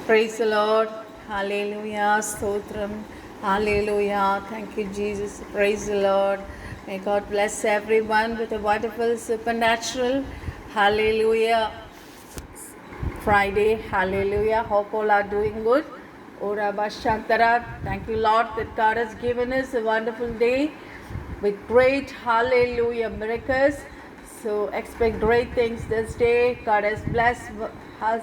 Praise the Lord. Hallelujah. Stotram. Hallelujah. Thank you, Jesus. Praise the Lord. May God bless everyone with a wonderful supernatural. Hallelujah. Friday. Hallelujah. Hope all are doing good. Ora Bashantara. Thank you, Lord, that God has given us a wonderful day with great hallelujah miracles. So expect great things this day. God has blessed us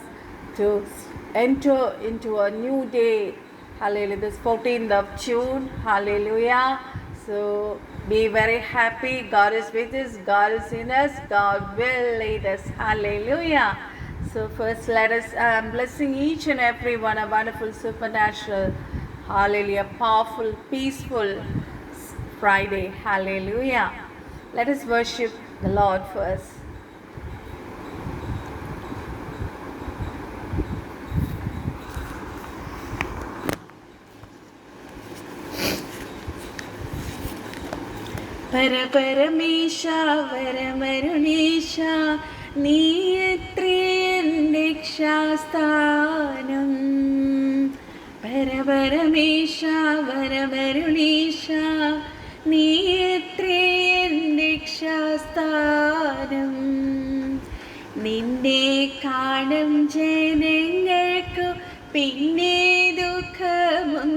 to enter into a new day. Hallelujah. This 14th of June. Hallelujah. So be very happy. God is with us. God is in us. God will lead us. Hallelujah. So first let us blessing each and every one a wonderful supernatural, hallelujah, powerful, peaceful Friday. Hallelujah. Let us worship the Lord first. പരപരമേശ വരമരുണീശ നീയത്രേ രക്ഷാസ്ഥാനം. പരപരമേശ വരമരുണീശ നീയത്രേ രക്ഷാസ്ഥാനം. നിന്നെ കാണും ജനങ്ങൾക്കു പിന്നെ ദുഃഖമൊന്നുമില്ല.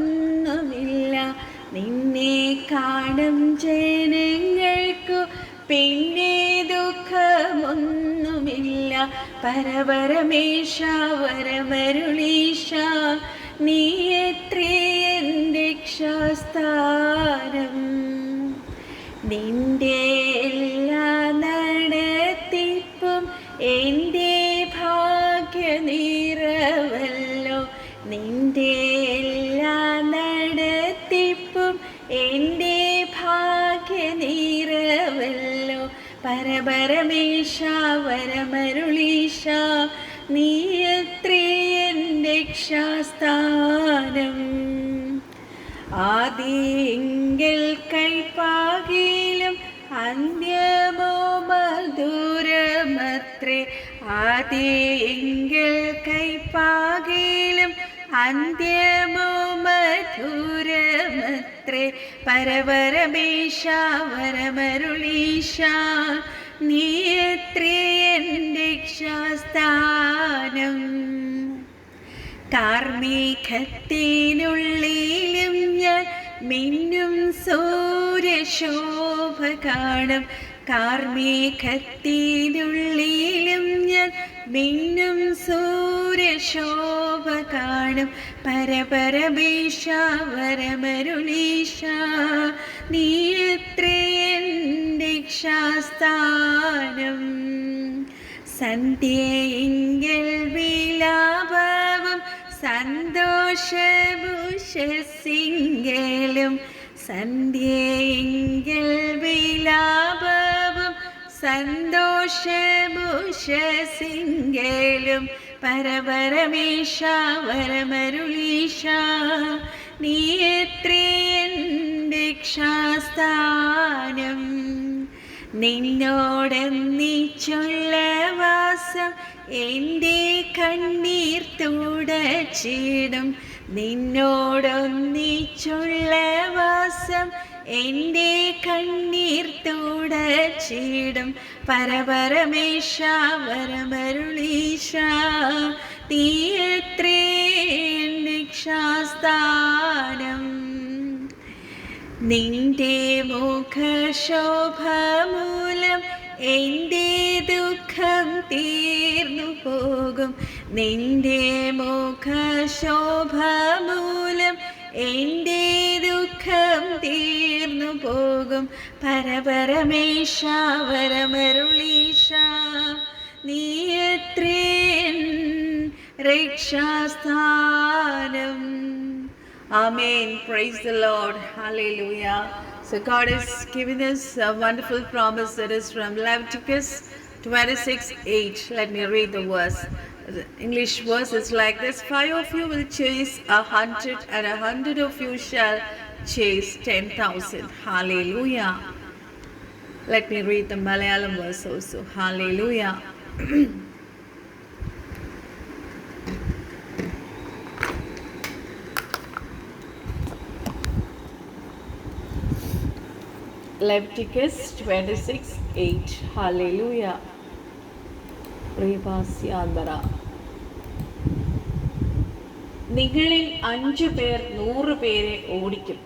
നിന്നെ കാണും ജനങ്ങൾക്കു പിന്നെ ദുഃഖമൊന്നുമില്ല. പരപരമേശ വരമരുളീശ നീയത്രേ രക്ഷാസ്ഥാനം. നിന്റെ എല്ലാ നടത്തിപ്പും എൻ്റെ ഭാഗ്യനിറവല്ലോ. നിന്റെ എല്ലാ നടത്തിപ്പും എൻ്റെ ഭാഗ്യനിറവല്ലോ. പരപരമേശ വരമരുളീശ നീയത്രേ രക്ഷാസ്ഥാനം. ആദിയെങ്കിൽ കൈപ്പാകിലും അന്ത്യമോ മധുരമത്രേ. ആദിയെങ്കിൽ കൈപ്പാകിലും അന്ത്യമോ മധുരമത്രേ. പരപരമേശ വരമരുളീശ നീയത്രേ രക്ഷാസ്ഥാനം. കാർമേഘത്തിനുള്ളിലും ഞാൻ മിന്നും സൂര്യശോഭ കാണും. കാർമേഘത്തിനുള്ളിലും ഞാൻ മിന്നും സൂര്യശോഭ കാണും. പരപരമേശ വരമരുളീശ നീയത്രേ രക്ഷാസ്ഥാനം. സന്ധ്യയെങ്കിൽ വിലാപവും സന്തോഷമുഷസിങ്കലും. സന്ധ്യയെങ്കിൽ വിലാപവും സന്തോഷമുഷസിങ്കലും. പരപരമേശ വരമരുളീശ നീയത്രേ രക്ഷാസ്ഥാനം. നിന്നോടൊന്നിച്ചുള്ള വാസം എൻ്റെ കണ്ണീർ തുടച്ചിടും. നിന്നോടൊന്നിച്ചുള്ള വാസം എൻ്റെ കണ്ണീർ തുടച്ചിടും. പരപരമേശ വരമരുളീശ നീയത്രേ രക്ഷാസ്ഥാനം. നിന്റെ മുഖശോഭ മൂലം എൻ്റെ ദുഃഖം തീർന്നു പോകും. നിന്റെ മുഖശോഭ മൂലം എൻ്റെ ദുഃഖം തീർന്നു പോകും. പരപരമേശ വരമരുളീശ നീയത്രേ രക്ഷാസ്ഥാനം. Amen. Praise the Lord. Hallelujah. So God has given us a wonderful promise that is from Leviticus 26:8. Let me read the verse. The English verse is like this: 5 of you will chase 100, and 100 of you shall chase 10,000. Hallelujah. Let me read the Malayalam verse also. Hallelujah. Leviticus 26:8. Hallelujah. Rebasyandara. നിങ്ങളിൽ 5 പേർ 100 പേരെ ഓടിക്കും.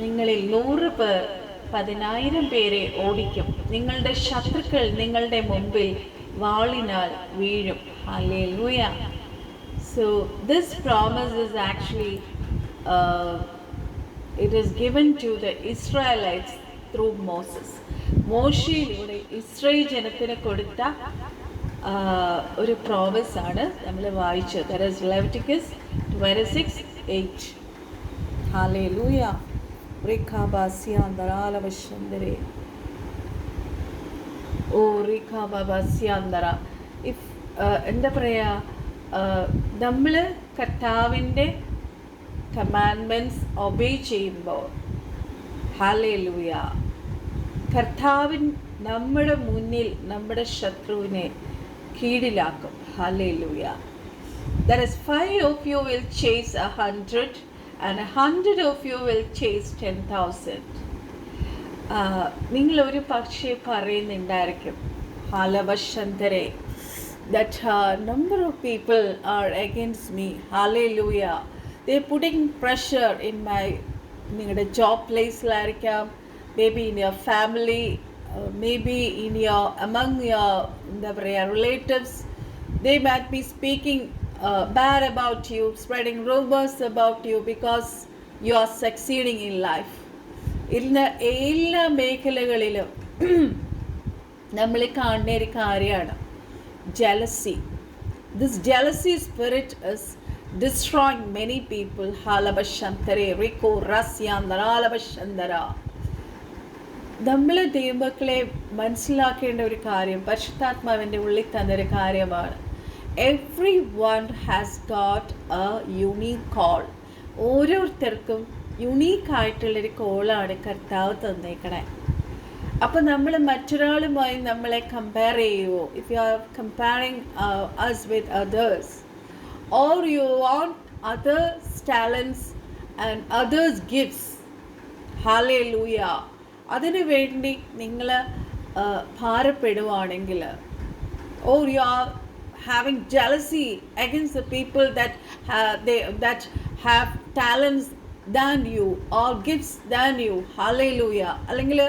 നിങ്ങളിൽ 100 പേർ 10,000 പേരെ ഓടിക്കും. നിങ്ങളുടെ ശത്രുക്കൾ നിങ്ങളുടെ മുമ്പിൽ വാളിനാൽ വീഴും. Hallelujah. So this promise is actually it is given to the Israelites through Moses. മോശയിലൂടെ ഇസ്രായേൽ ജനത്തിന് കൊടുത്ത ഒരു പ്രോമിസ് ആണ് നമ്മൾ വായിച്ചത്. That is Leviticus 26:8. Hallelujah. റിഖാബാസ്യാന്തരാലവശന്തരേ. ഓ റിഖാബാസ്യാന്തര. എന്താ പറയുക, നമ്മൾ കർത്താവിൻ്റെ കമാൻഡ്മെൻറ്റ്സ് ഒബേ ചെയ്യുമ്പോൾ, ഹല്ലേലൂയ, കർത്താവിൻ നമ്മുടെ മുന്നിൽ നമ്മുടെ ശത്രുവിനെ കീഴിലാക്കും. Hallelujah. That is 5 of you will chase 100 and 100 of you will chase 10,000. നിങ്ങൾ ഒരു പക്ഷേ പറയുന്നുണ്ടായിരിക്കും, ഹാലവശന്തരെ, that number of people are against me. Hallelujah. They are putting pressure in my നിങ്ങളുടെ job പ്ലേസിലായിരിക്കാം, maybe in your family, maybe in your among your എന്താ പറയുക relatives. They might be speaking bad about you, spreading rumors about you because you are succeeding in life. ഇന്ന് എല്ലാ മേഖലകളിലും നമ്മൾ കാണുന്ന ഒരു കാര്യമാണ് jealousy. This jealousy spirit is destroying many people. Halabashantare Riko Rasyandaralabashandara. നമ്മൾ ദൈവമക്കളെ മനസ്സിലാക്കേണ്ട ഒരു കാര്യം, പരിശുദ്ധാത്മാവിൻ്റെ ഉള്ളിൽ തന്നൊരു കാര്യമാണ്. Everyone has got a unique call. ഓരോരുത്തർക്കും യുണീക്കായിട്ടുള്ളൊരു കോളാണ് കർത്താവ് തന്നേക്കണേ. അപ്പോൾ നമ്മൾ മറ്റൊരാളുമായി നമ്മളെ കമ്പയർ ചെയ്യുമോ? If you R comparing us with others, or you want others' talents and others' gifts, hallelujah, അതിനു വേണ്ടി നിങ്ങൾ ഭാരപ്പെടുവാണെങ്കിൽ, or you are having jealousy against the people that have talents than you or gifts than you, hallelujah, അല്ലെങ്കിൽ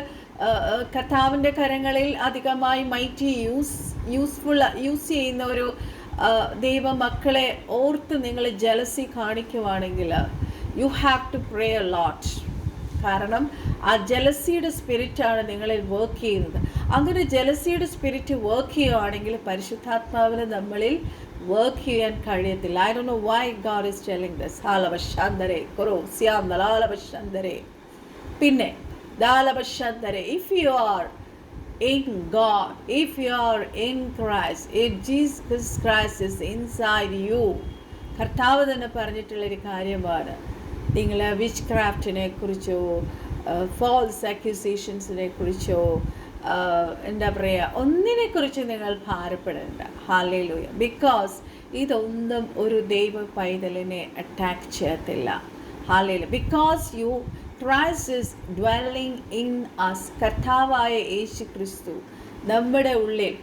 കർത്താവിൻ്റെ കരങ്ങളിൽ അധികമായി mighty use ചെയ്യുന്ന ഒരു ദൈവമക്കളെ ഓർത്ത് നിങ്ങൾ ജലസി കാണിക്കുവാണെങ്കിൽ, you have to pray a lot. കാരണം ആ ജലസിയുടെ സ്പിരിറ്റാണ് നിങ്ങളിൽ വർക്ക് ചെയ്യുന്നത്. അങ്ങനെ ജലസിയുടെ സ്പിരിറ്റ് വർക്ക് ചെയ്യുകയാണെങ്കിൽ പരിശുദ്ധാത്മാവിന് നമ്മളിൽ വർക്ക് ചെയ്യാൻ കഴിയത്തില്ല. I don't know why God is telling this. ഹാലവശാന്തരെ കുറോ സ്യാന്തലാലവശാന്തരെ. പിന്നെ ദാലവശാന്തരെ, if you are in God, if you are in Christ, if Jesus Christ is inside you, കർത്താവ് തന്നെ പറഞ്ഞിട്ടുള്ളൊരു കാര്യമാണ്. നിങ്ങൾ വിച്ച് ക്രാഫ്റ്റിനെ കുറിച്ചോ ഫോൾസ് അക്യൂസേഷൻസിനെ കുറിച്ചോ എന്താ പറയുക, ഒന്നിനെക്കുറിച്ച് നിങ്ങൾ ഭാരപ്പെടേണ്ട. ഹല്ലേലൂയ. ബിക്കോസ് ഇതൊന്നും ഒരു ദൈവ പൈതലിനെ അറ്റാക്ക് ചെയ്യത്തില്ല. Hallelujah. Because Christ is dwelling in us. കർത്താവായ യേശു ക്രിസ്തു നമ്മുടെ ഉള്ളിൽ,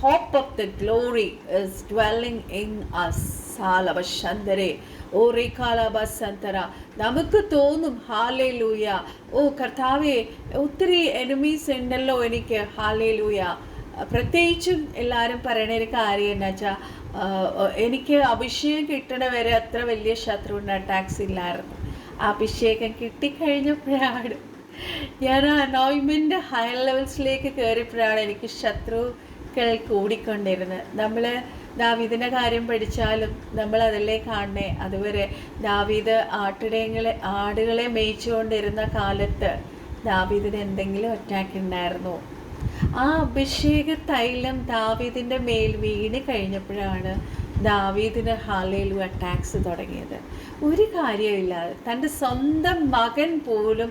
hope of the glory is dwelling in us. സാലവശന്തരെ ഓ റേഖാലബസന്തര. നമുക്ക് തോന്നും ഹാലേലൂയ, ഓ കർത്താവേ ഒത്തിരി എനിമീസ് ഉണ്ടല്ലോ എനിക്ക്, ഹാലേലൂയ. പ്രത്യേകിച്ചും എല്ലാവരും പറയണ ഒരു കാര്യം എന്താ വെച്ചാൽ, എനിക്ക് അഭിഷേകം കിട്ടണ വരെ അത്ര വലിയ ശത്രുവിൻ്റെ അറ്റാക്സ് ഇല്ലായിരുന്നു. അഭിഷേകം കിട്ടിക്കഴിഞ്ഞപ്പോഴാണ്, ഞാൻ അനോയിൻമെൻ്റ് ഹയർ ലെവൽസിലേക്ക് കയറിയപ്പോഴാണ് എനിക്ക് ശത്രുക്കൾ കൂടിക്കൊണ്ടിരുന്നത്. നമ്മൾ ദാവീദിൻ്റെ കാര്യം പഠിച്ചാലും നമ്മൾ അതല്ലേ കാണണേ. അതുവരെ ദാവീദ് ആടുകളെ മേയിച്ചുകൊണ്ടിരുന്ന കാലത്ത് ദാവീദിന് എന്തെങ്കിലും അറ്റാക്ക് ഉണ്ടായിരുന്നോ? ആ അഭിഷേക തൈലം ദാവീദിൻ്റെ മേൽ വീണ് കഴിഞ്ഞപ്പോഴാണ് ദാവീദിന് ഹല്ലേലൂയ അറ്റാക്സ് തുടങ്ങിയത്. ഒരു കാര്യമില്ലാതെ തൻ്റെ സ്വന്തം മകൻ പോലും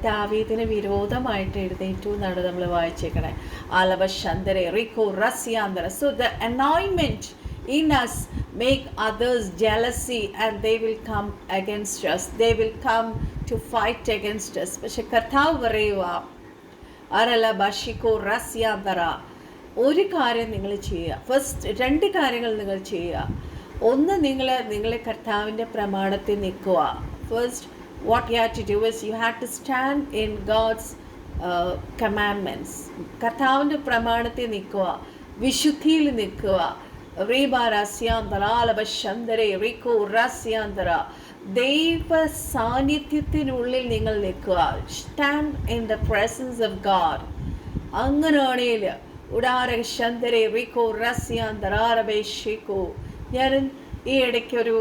ദാവീദിന് വിരോധമായിട്ട് എഴുന്നേറ്റു എന്നാണ് നമ്മൾ വായിച്ചേക്കണേ. ആലവശന്തരെ റിക്കോ റസ്യാന്തര. So the anointment in us make others jealousy and they will come against us. They will come to fight against us. പക്ഷെ കർത്താവ് പറയുക, അരല ബഷിക്കോ റസ്യാന്തറ. ഒരു കാര്യം നിങ്ങൾ ചെയ്യുക. ഫസ്റ്റ് 2 കാര്യങ്ങൾ നിങ്ങൾ ചെയ്യുക. ഒന്ന്, നിങ്ങളെ കർത്താവിൻ്റെ പ്രമാണത്തിൽ നിൽക്കുക. First what you have to do is you have to stand in God's commandments. കർത്താവിൻ്റെ പ്രമാണത്തിൽ നിൽക്കുക, വിശുദ്ധിയിൽ നിൽക്കുക. ദൈവ സാന്നിധ്യത്തിനുള്ളിൽ നിങ്ങൾ നിൽക്കുക. Stand in the presence of God. അങ്ങനെയാണെങ്കിൽ ഞാൻ ഈ ഇടയ്ക്കൊരു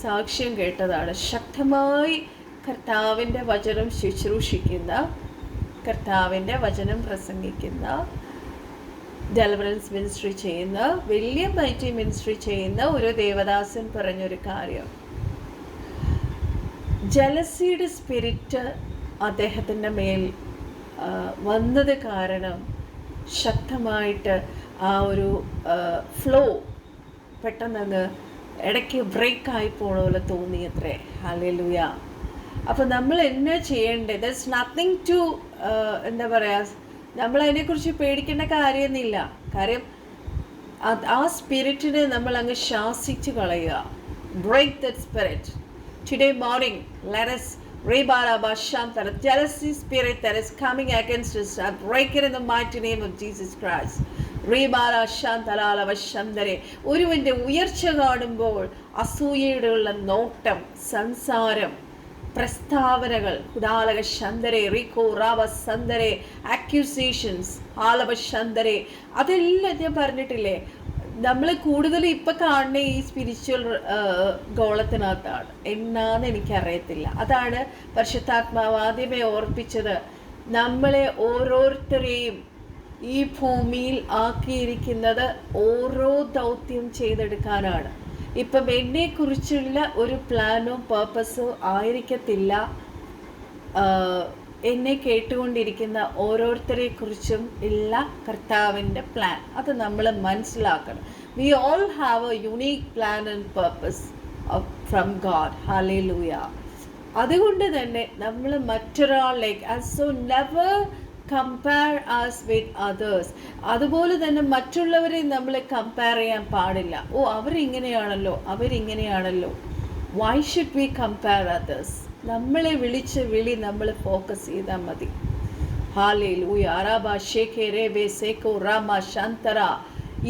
സാക്ഷ്യം കേട്ടതാണ്. ശക്തമായി കർത്താവിൻ്റെ വചനം ശുശ്രൂഷിക്കുന്ന, കർത്താവിൻ്റെ വചനം പ്രസംഗിക്കുന്ന, ഡെലിവറൻസ് മിനിസ്ട്രി ചെയ്യുന്ന, വലിയ മൈറ്റി മിനിസ്ട്രി ചെയ്യുന്ന ഒരു ദേവദാസൻ പറഞ്ഞൊരു കാര്യം, ജലസിയുടെ സ്പിരിറ്റ് അദ്ദേഹത്തിൻ്റെ മേൽ വന്നത് കാരണം ശക്തമായിട്ട് ആ ഒരു ഫ്ലോ പെട്ടെന്നങ്ങ് ഇടയ്ക്ക് ബ്രേക്കായി പോണ പോലെ തോന്നിയത്രേ. ഹല്ലേലൂയ. അപ്പോൾ നമ്മൾ എന്നാ ചെയ്യേണ്ടത്? ദറ്റ്സ് നത്തിങ് ടു എന്താ പറയുക, നമ്മളതിനെക്കുറിച്ച് പേടിക്കേണ്ട കാര്യമൊന്നുമില്ല. കാര്യം ആ സ്പിരിറ്റിനെ നമ്മൾ അങ്ങ് ശാസിച്ച് കളയുക. Break that spirit. Today morning let us the jealousy spirit that is coming against us, I break it in the mighty name of Jesus Christ. ഒരുവന്റെ ഉയർച്ച കാണുമ്പോൾ അസൂയയുടെ നോട്ടം, സംസാരം, പ്രസ്താവനകൾ, അക്യൂസേഷൻസ്, അതെല്ലാം ഞാൻ പറഞ്ഞിട്ടില്ലേ. നമ്മൾ കൂടുതൽ ഇപ്പം കാണുന്ന ഈ സ്പിരിച്വൽ ഗോളത്തിനകത്താണ്. എന്നാന്ന് എനിക്കറിയത്തില്ല. അതാണ് പരിശുദ്ധാത്മാവ് ആദ്യമേ ഓർപ്പിച്ചത്. നമ്മളെ ഓരോരുത്തരെയും ഈ ഭൂമിയിൽ ആക്കിയിരിക്കുന്നത് ഓരോ ദൗത്യം ചെയ്തെടുക്കാനാണ്. ഇപ്പം എന്നെക്കുറിച്ചുള്ള ഒരു പ്ലാനോ പേർപ്പസോ ആയിരിക്കത്തില്ല എന്നെ കേട്ടുകൊണ്ടിരിക്കുന്ന ഓരോരുത്തരെക്കുറിച്ചും ഉള്ള കർത്താവിൻ്റെ പ്ലാൻ. അത് നമ്മൾ മനസ്സിലാക്കണം. We all have a unique plan and purpose from God. Hallelujah. അതുകൊണ്ട് തന്നെ നമ്മൾ മറ്റൊരാളിലേക്ക് so never compare us with others. അതുപോലെ തന്നെ മറ്റുള്ളവരെ നമ്മൾ കമ്പയർ ചെയ്യാൻ പാടില്ല. ഓ, അവരിങ്ങനെയാണല്ലോ, അവരിങ്ങനെയാണല്ലോ. Why should we compare others? നമ്മളെ വിളിച്ച വിളി നമ്മൾ ഫോക്കസ് ചെയ്താൽ മതി. ഹല്ലേലൂയ.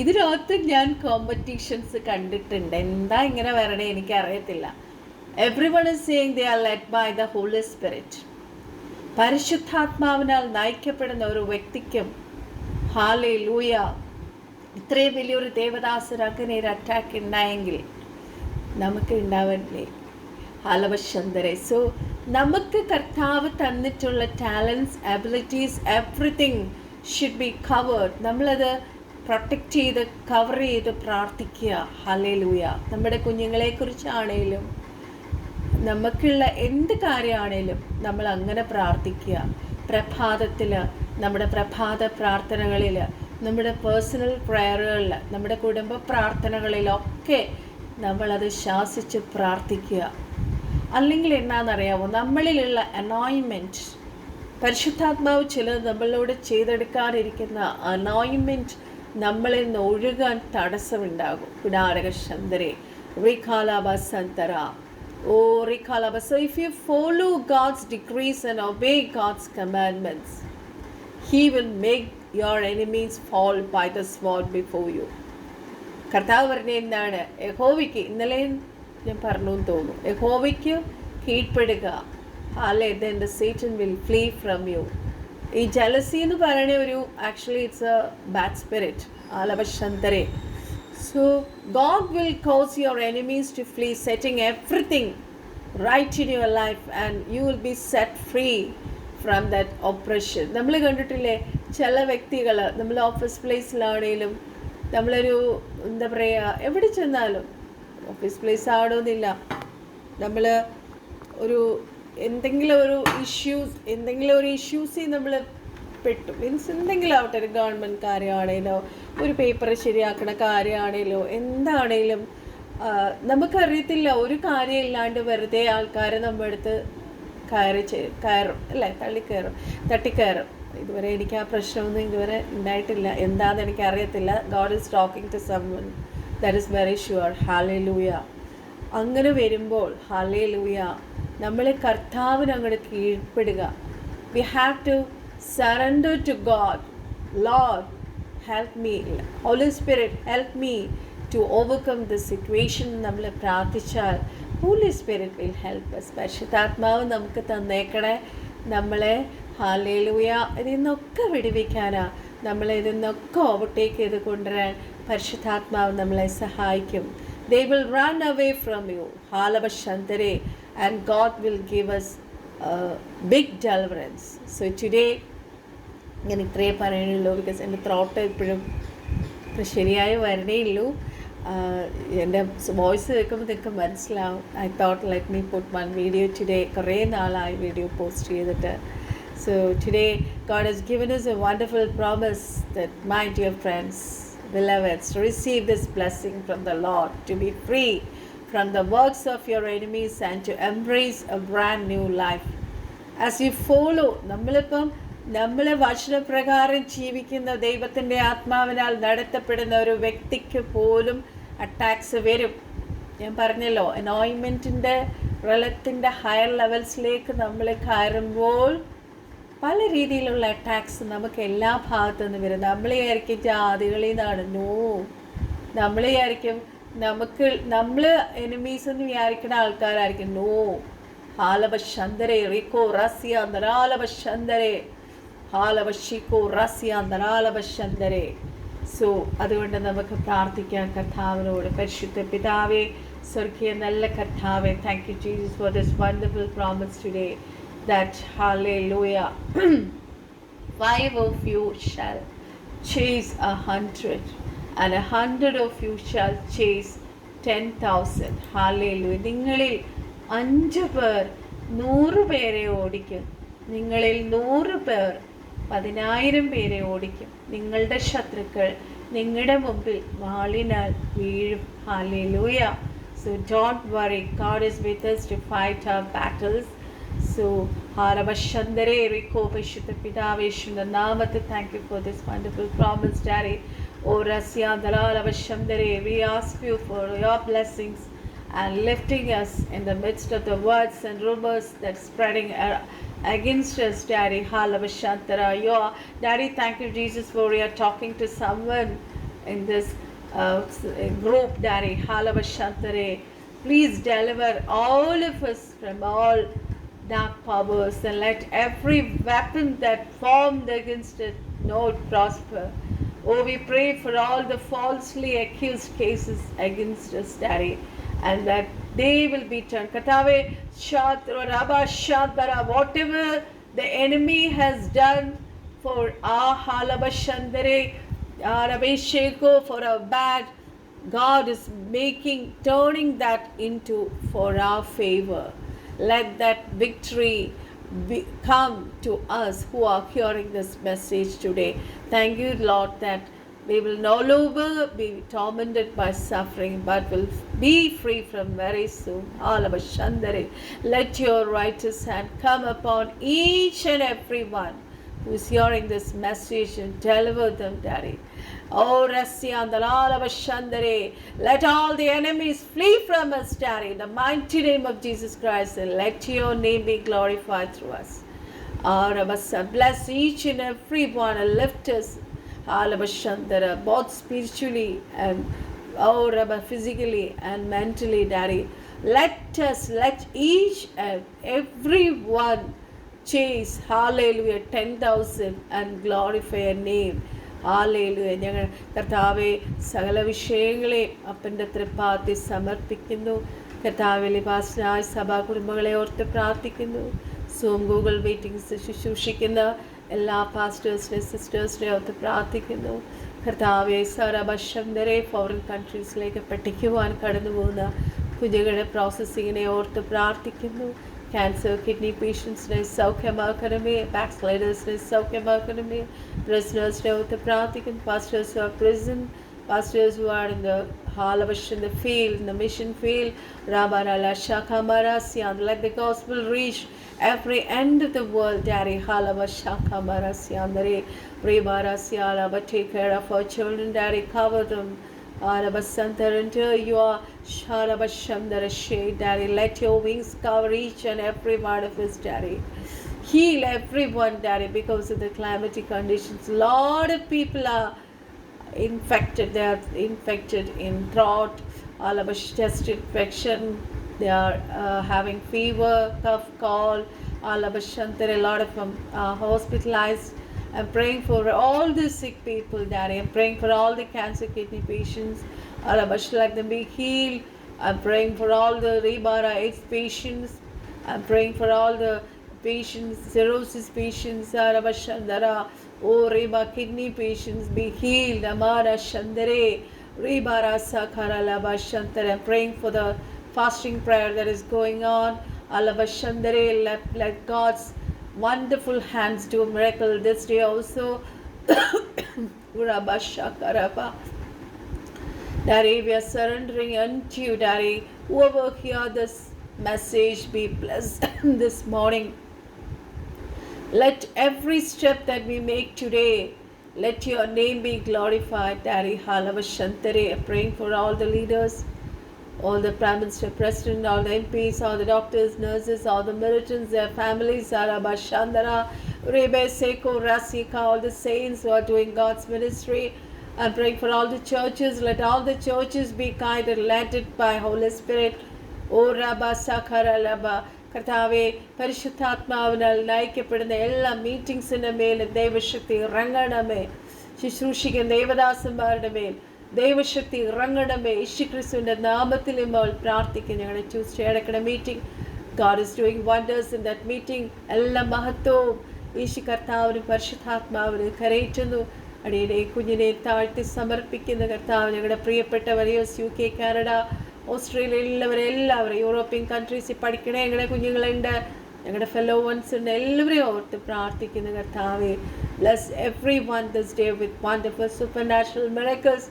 ഇതിനകത്ത് ഞാൻ കോമ്പറ്റീഷൻസ് കണ്ടിട്ടുണ്ട്. എന്താ ഇങ്ങനെ വരണേ എനിക്കറിയത്തില്ല. Everyone is saying they are led by the Holy Spirit. പരിശുദ്ധാത്മാവിനാൽ നയിക്കപ്പെടുന്ന ഒരു വ്യക്തിക്കും ഹല്ലേലൂയ ഇത്രയും വലിയൊരു ദേവദാസർ അങ്ങനെ ഒരു അറ്റാക്ക് ഉണ്ടായെങ്കിൽ നമുക്ക് ഉണ്ടാവില്ലേ? ഹലവശന്തരെ. സോ നമുക്ക് കർത്താവ് തന്നിട്ടുള്ള talents, abilities, everything should be covered. നമ്മളത് പ്രൊട്ടക്റ്റ് ചെയ്ത് കവർ ചെയ്ത് പ്രാർത്ഥിക്കുക. ഹല്ലേലൂയ. നമ്മുടെ കുഞ്ഞുങ്ങളെക്കുറിച്ചാണേലും നമുക്കുള്ള എന്ത് കാര്യമാണേലും നമ്മൾ അങ്ങനെ പ്രാർത്ഥിക്കുക. പ്രഭാതത്തിൽ, നമ്മുടെ പ്രഭാത പ്രാർത്ഥനകളിൽ, നമ്മുടെ പേഴ്സണൽ പ്രയറുകളിൽ, നമ്മുടെ കുടുംബ പ്രാർത്ഥനകളിലൊക്കെ നമ്മളത് ശാസിച്ച് പ്രാർത്ഥിക്കുക. അല്ലെങ്കിൽ എന്നാണെന്നറിയാമോ, നമ്മളിലുള്ള അനോയിൻമെൻറ്റ്, പരിശുദ്ധാത്മാവ് ചിലത് നമ്മളോട് ചെയ്തെടുക്കാനിരിക്കുന്ന അനോയിൻമെൻറ്റ് നമ്മളിൽ നിന്ന് ഒഴുകാൻ തടസ്സമുണ്ടാകും. കുടാരകശന്തരെ റിഖാലാബസന്തര. Oh, Rikalaba. So if you follow God's decrees and obey God's commandments, He will make your enemies fall by the sword before you. കർത്താവ് പറഞ്ഞ എന്താണ്? യഹോവയ്ക്ക്, ഇന്നലെ ഞാൻ പറഞ്ഞു തോന്നുന്നു, യഹോവയ്ക്ക് കീഴ്പ്പെടുക. അല്ലേ, then the Satan will flee from you. ഈ ജലസി എന്ന് പറയുന്ന ഒരു actually it's a bad spirit. ആലവശന്തരെ. So God will cause your enemies to flee, setting everything right in your life, and you will be set free from that oppression. നമ്മൾ കണ്ടിട്ടില്ലേ ചില വ്യക്തികൾ, നമ്മൾ ഓഫീസ് പ്ലേസിലാണേലും, നമ്മളൊരു എന്താ പറയുക, എവിടെ ചെന്നാലും, ഓഫീസ് പ്ലേസ് ആവണമെന്നില്ല, നമ്മൾ ഒരു എന്തെങ്കിലും ഒരു ഇഷ്യൂസിൽ നമ്മൾ പെട്ടു. മീൻസ് എന്തെങ്കിലും ആവട്ടെ, ഒരു ഗവൺമെൻറ് കാര്യമാണേലോ, ഒരു പേപ്പർ ശരിയാക്കണ കാര്യമാണേലോ, എന്താണേലും നമുക്കറിയത്തില്ല. ഒരു കാര്യം ഇല്ലാണ്ട് വെറുതെ ആൾക്കാർ നമ്മുടെ അടുത്ത് കയറും അല്ലേ, തട്ടിക്കയറും. ഇതുവരെ എനിക്ക് ആ പ്രശ്നമൊന്നും ഇതുവരെ ഉണ്ടായിട്ടില്ല. എന്താണെന്ന് എനിക്കറിയത്തില്ല. God is talking to someone, that is very sure. Hallelujah. അങ്ങനെ വരുമ്പോൾ ഹല്ലേലൂയ, നമ്മൾ കർത്താവിന് അങ്ങോട്ട് കീഴ്പ്പെടുക. We have to surrender to God. Lord help me, holy spirit help me to overcome the situation നമ്മൾ പ്രാർത്ഥിച്ചാൽ holy spirit will help us. പരിശുദ്ധാത്മാവ് നമുക്ക് തന്നേക്കണേ നമ്മളെ ഹല്ലേലൂയ ഇതിൽ നിന്നൊക്കെ വിടുവിക്കാനാ, നമ്മളെ ഇതിൽ നിന്നൊക്കെ ഓവർടേക്ക് ചെയ്ത് കൊണ്ടുവരാൻ പരിശുദ്ധാത്മാവ് നമ്മളെ സഹായിക്കും. They will run away from you. Halabashandare, and God will give us big deliverance. So today, ഞാൻ ഇത്രയേ പറയാനുള്ളൂ. ബിക്കോസ് എൻ്റെ ത്രോട്ട് ഇപ്പോഴും ശരിയായി വരണേ ഉള്ളൂ. എൻ്റെ വോയിസ് കേൾക്കുമ്പോൾ നിങ്ങൾക്ക് മനസ്സിലാവും. I thought let me puttu one video today. കുറേ നാളായി വീഡിയോ പോസ്റ്റ് ചെയ്തിട്ട്. So today God has given us a wonderful promise that, my dear friends, beloveds, to receive this blessing from the Lord, to be free from the works of your enemies and to embrace a brand new life. As you follow, നമ്മളെ വചനപ്രകാരം ജീവിക്കുന്ന ദൈവത്തിൻ്റെ ആത്മാവിനാൽ നടത്തപ്പെടുന്ന ഒരു വ്യക്തിക്ക് പോലും attacks വരും. ഞാൻ പറഞ്ഞല്ലോ, അനോയിൻമെൻറ്റിൻ്റെ റെലത്തിൻ്റെ ഹയർ ലെവൽസിലേക്ക് നമ്മൾ കയറുമ്പോൾ പല രീതിയിലുള്ള അറ്റാക്സ് നമുക്ക് എല്ലാ ഭാഗത്തു നിന്ന് വരും. നമ്മളെ ആയിരിക്കും ജാതികളിൽ നിന്നാണ്. നോ, നമ്മളെ ആയിരിക്കും നമ്മൾ എനിമീസ് എന്ന് വിചാരിക്കുന്ന ആൾക്കാരായിരിക്കും. നോ. ഹാലബശന്തരെ റിക്കോ റസിയ നരാലബശന്തരെ ഹാലബഷിക്കോ റസിയ നരാലബശന്തരെ. സോ അതുകൊണ്ട് നമുക്ക് പ്രാർത്ഥിക്കാം കർത്താവിനോട്. പരിശുദ്ധ പിതാവേ, സ്വർഗീയ നല്ല കർത്താവേ, thank you Jesus for this wonderful promise today. That hallelujah 5 of you shall chase 100 and 100 of you shall chase 10,000. hallelujah. നിങ്ങളിൽ 5 പേർ 100 പേരെ ഓടിക്കും. നിങ്ങളിൽ 100 പേർ 10,000 പേരെ ഓടിക്കും. നിങ്ങളുടെ ശത്രുക്കൾ നിങ്ങളുടെ മുമ്പിൽ വാളിനാൽ വീഴും. hallelujah. So don't worry, God is with us to fight our battles. So Harabashandare Riko Vishita Pidaveshunda Namata, thank you for this wonderful promise, Daddy. O Rasya Dalala Vashandare, we ask you for your blessings and lifting us in the midst of the words and rumors that's spreading against us, Daddy. Halabashantara, your Daddy, thank you, Jesus, for you talking to someone in this group, Daddy. Halabashantare, please deliver all of us from all dark powers, and let every weapon that formed against it not prosper. Oh, we pray for all the falsely accused cases against us, Daddy, and that they will be turned. Katave Shatra Rabba Shantara, whatever the enemy has done for our Halabashandare, Arabesheko, for our bad, God is turning that into for our favor. Let that victory come to us who are hearing this message today. Thank you, Lord, that we will no longer be tormented by suffering, but will be free from very soon. Alabashandare, let your righteous hand come upon each and every one who is hearing this message and deliver them, Daddy. Oh, Rasya Dalalabashandare, let all the enemies flee from us, Daddy, in the mighty name of Jesus Christ, and let your name be glorified through us. Rabasa, bless each and every one and lift us, Alabashandara, both spiritually and Rabba, physically and mentally, Daddy. Let each and every one chase, hallelujah, 10,000 and glorify your name. Hallelujah. ഞങ്ങൾ കർത്താവെ സകല വിഷയങ്ങളെയും അപ്പൻ്റെ തൃപ്പാദത്തിൽ സമർപ്പിക്കുന്നു. കർത്താവെ ലിപാസനായ സഭാ കുടുംബങ്ങളെ ഓർത്ത് പ്രാർത്ഥിക്കുന്നു. സൂം ഗൂഗിൾ മീറ്റിംഗ്സ് ശുശ്രൂഷിക്കുന്ന എല്ലാ പാസ്റ്റേഴ്സിനെ സിസ്റ്റേഴ്സിനെ ഓർത്ത് പ്രാർത്ഥിക്കുന്നു. കർത്താവെ സറബശന്തരെ ഫോറിൻ കൺട്രീസിലേക്ക് പഠിക്കുവാൻ കടന്നു പോകുന്ന കുഞ്ഞുങ്ങളുടെ പ്രോസസ്സിങ്ങിനെ ഓർത്ത് പ്രാർത്ഥിക്കുന്നു. ക്യാൻസർ കിഡ്നി പേഷ്യൻസിനെ സൗഖ്യമാക്കണമേ. ബാക്സ്ലൈഡേഴ്സിനെ സൗഖ്യമാക്കണമേ. prisoners ഓർത്ത് പ്രാർത്ഥിക്കുന്നു. pastors who are prison, pastors who are in the Halabash in the field, in the mission field. Rabarala Shakamarasyan. Let the gospel reach every end of the world, Daddy. Halabash Shakamarasyan. Rebarasya. But take care of our children, Daddy. Cover them. Arabasanta, until you are Sharabashandara shade, Daddy. Let your wings cover each and every one of us, Daddy. Heal everyone, Daddy, because of the climatic conditions. A lot of people are infected. They are infected in throat, all of us chest infection. They are having fever, cough, cold, all of us. A lot of them are hospitalized. I'm praying for all the sick people, Daddy. I'm praying for all the cancer kidney patients. All of us, let them be healed. I'm praying for all the Rebara AIDS patients. I'm praying for all the patients, cirrhosis patients, Arabashandara, oh Reba kidney patients, be healed, Amara Shandare, Rebara Sakara Labashantar. I'm praying for the fasting prayer that is going on. Alabashandare, let God's wonderful hands do a miracle this day also. Urabashakaraba. Daddy, we are surrendering unto you, Daddy. Whoever hear this message be blessed this morning. Let every step that we make today, let your name be glorified, Daddy. Halavashantare. I'm praying for all the leaders, all the Prime Minister, President, all the MPs, all the doctors, nurses, all the militants, their families, Arabashandara, Rebe Seko, Rasika, all the saints who are doing God's ministry. I'm praying for all the churches. Let all the churches be guided, led by Holy Spirit. O Rabba Sakara Laba. കർത്താവെ പരിശുദ്ധാത്മാവിനാൽ നയിക്കപ്പെടുന്ന എല്ലാ മീറ്റിംഗ്സിൻ്റെ മേൽ ദൈവശക്തി ഇറങ്ങണമേ. ശുശ്രൂഷിക്കുന്ന ദേവദാസന്മാരുടെ മേൽ ദൈവശക്തി ഇറങ്ങണമേ. യേശുക്രിസ്തുവിൻ്റെ നാമത്തിൽ ഇപ്പോൾ പ്രാർത്ഥിക്കുന്നു. ഞങ്ങളുടെ ട്യൂസ്ഡേ അടക്കണ meeting, God is doing wonders in that meeting. എല്ലാ മഹത്വവും യേശു കർത്താവിനും പരിശുദ്ധാത്മാവിനും കരയറ്റുന്നു. അടിയുടെ കുഞ്ഞിനെ താഴ്ത്തി സമർപ്പിക്കുന്ന കർത്താവ്, ഞങ്ങളുടെ പ്രിയപ്പെട്ടവർ UK, കാനഡ, ഓസ്ട്രേലിയ, എല്ലാവരും യൂറോപ്യൻ കൺട്രീസിൽ പഠിക്കണേ ഞങ്ങളുടെ കുഞ്ഞുങ്ങളുണ്ട്, ഞങ്ങളുടെ ഫെലോ വൺസ് ഉണ്ട്, എല്ലാവരെയും ഓർത്ത് പ്രാർത്ഥിക്കുന്ന കർത്താവേ. Bless everyone this day with wonderful supernatural miracles.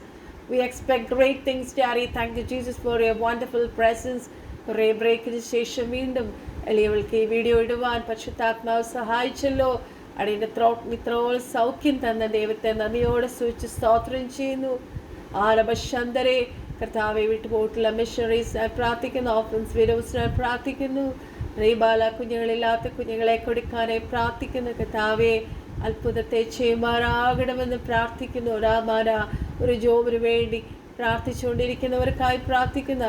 We expect great things, Daddy. Thank you, Jesus, for your wonderful presence. കുറേ ബ്രേക്കിന് ശേഷം വീണ്ടും എളിയവൾക്ക് ഈ വീഡിയോ ഇടുവാൻ പരിശുദ്ധാത്മാവ് സഹായിച്ചല്ലോ. അടിയുടെ ഇത്രോളം സൗഖ്യം തന്ന ദൈവത്തെ നന്ദിയോടെ സൂചിച്ച് സ്തോത്രം ചെയ്യുന്നു. ആലബശന്തരെ കർത്താവെ വിട്ടുപോയിട്ടുള്ള മിഷണറീസ് പ്രാർത്ഥിക്കുന്നു. ഓഫൻസ് വിഡോസിനായി പ്രാർത്ഥിക്കുന്നു. റീബാല കുഞ്ഞുങ്ങളില്ലാത്ത കുഞ്ഞുങ്ങളെ കൊടുക്കാനായി പ്രാർത്ഥിക്കുന്നു. കർത്താവെ അത്ഭുതത്തെ ചെയ്യുമാറാകണമെന്ന് പ്രാർത്ഥിക്കുന്നു. രാമാന ഒരു ജോബിന് വേണ്ടി പ്രാർത്ഥിച്ചുകൊണ്ടിരിക്കുന്നവർക്കായി പ്രാർത്ഥിക്കുന്നു.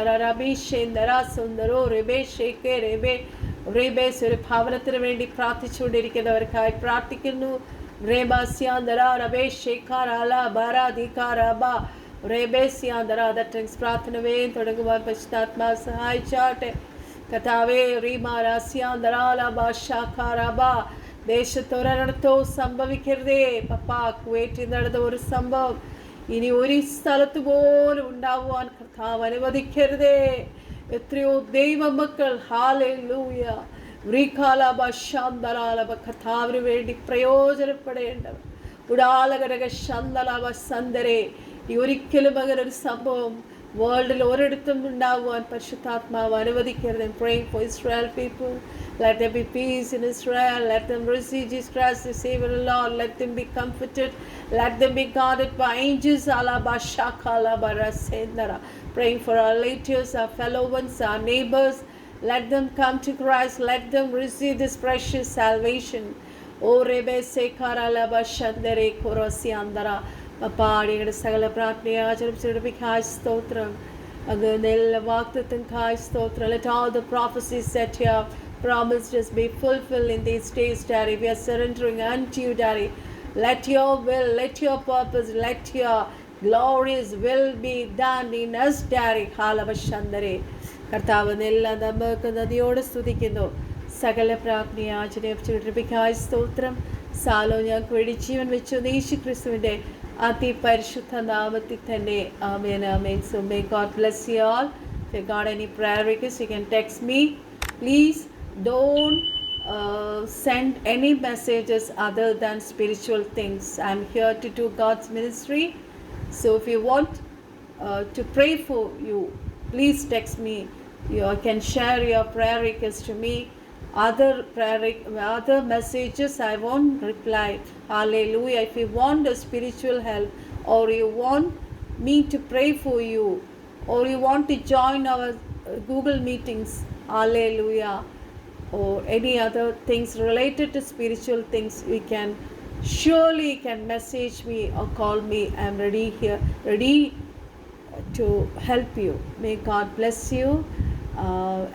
റേബേസ് ഒരു ഭവനത്തിന് വേണ്ടി പ്രാർത്ഥിച്ചുകൊണ്ടിരിക്കുന്നവർക്കായി പ്രാർത്ഥിക്കുന്നു. പ്രാർത്ഥന വേഗം തുടങ്ങുവാൻ പരിശുദ്ധാത്മാവ് സഹായിച്ചാട്ടെ. കർത്താവേ ദേശത്തൊരിടത്തോ സംഭവിക്കരുതേ പപ്പാ. കുവൈറ്റിൽ നടന്ന ഒരു സംഭവം ഇനി ഒരു സ്ഥലത്ത് പോലും ഉണ്ടാവുവാൻ കർത്താവ് അനുവദിക്കരുതേ. എത്രയോ ദൈവമക്കൾ ഹാലേലൂയ കർത്താവിന് വേണ്ടി പ്രയോജനപ്പെടേണ്ടവർ ഉടാലകരക ശന്തലാവ സന്ദരെ. ഈ ഒരിക്കലും അങ്ങനെ ഒരു സംഭവം വേൾഡിൽ ഒരിടത്തും ഉണ്ടാകുവാൻ പരിശുദ്ധാത്മാവ് അനുവദിക്കരുത്. Praying for Israel people. Let there be peace in Israel. Let them receive Jesus Christ as Savior and Lord. Let them be comforted. Let them be guarded by angels. Praying for our relatives, our fellow ones, our neighbors. Let them come to Christ. Let them receive this precious salvation. O Rebe Sekara Laba Shandere Korosiandara. പാടിയുടെ സകല പ്രാർത്ഥനയെ ആചരിപ്പിക്കായി സ്തോത്രം. അങ്ങ് എല്ലാ വാഗ്ദത്തങ്ങൾക്കായി സ്തോത്രം. Let all the prophecies set here promised us be fulfilled in these days, Daddy. We are surrendering unto you, Daddy. Let your will, let your purpose, let your glorious will be done in us, Daddy. ഹാലവശന്തരെ കർത്താവ് എല്ലാം നമുക്ക് നദിയോടെ സ്തുതിക്കുന്നു. സകല പ്രാർത്ഥനയെ ആചരിപ്പിക്കായി സ്തോത്രം. Swallow ഞങ്ങൾക്ക് വേണ്ടി ജീവൻ വെച്ചു യേശുക്രിസ്തുവിൻ്റെ അതിപരിശുദ്ധ നാമത്തിൽ തന്നെ. ആമേൻ ആമേൻ. So may God bless you all. If you got any prayer requests, you can text me. Please don't send any messages other than spiritual things. I'm here to do God's ministry. So if you want to pray for you, please text me. You can share your prayer request to me. Other messages I won't reply. Hallelujah. If you want a spiritual help, or you want me to pray for you, or you want to join our Google meetings, hallelujah, or any other things related to spiritual things, you can surely can message me or call me. I'm ready here, ready to help you. May God bless you.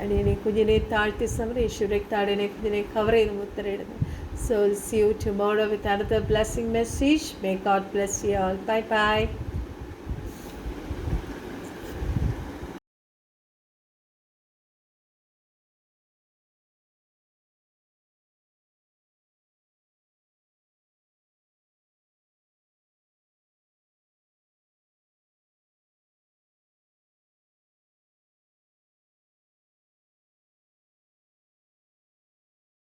And കുഞ്ഞിനെ താഴ്ത്തി സമരം യേശുവിനെ താഴെ കുഞ്ഞിനെ cover ചെയ്ത് മുത്തരയിടുന്നു. So see you tomorrow with another blessing message. May God bless you all. Bye bye.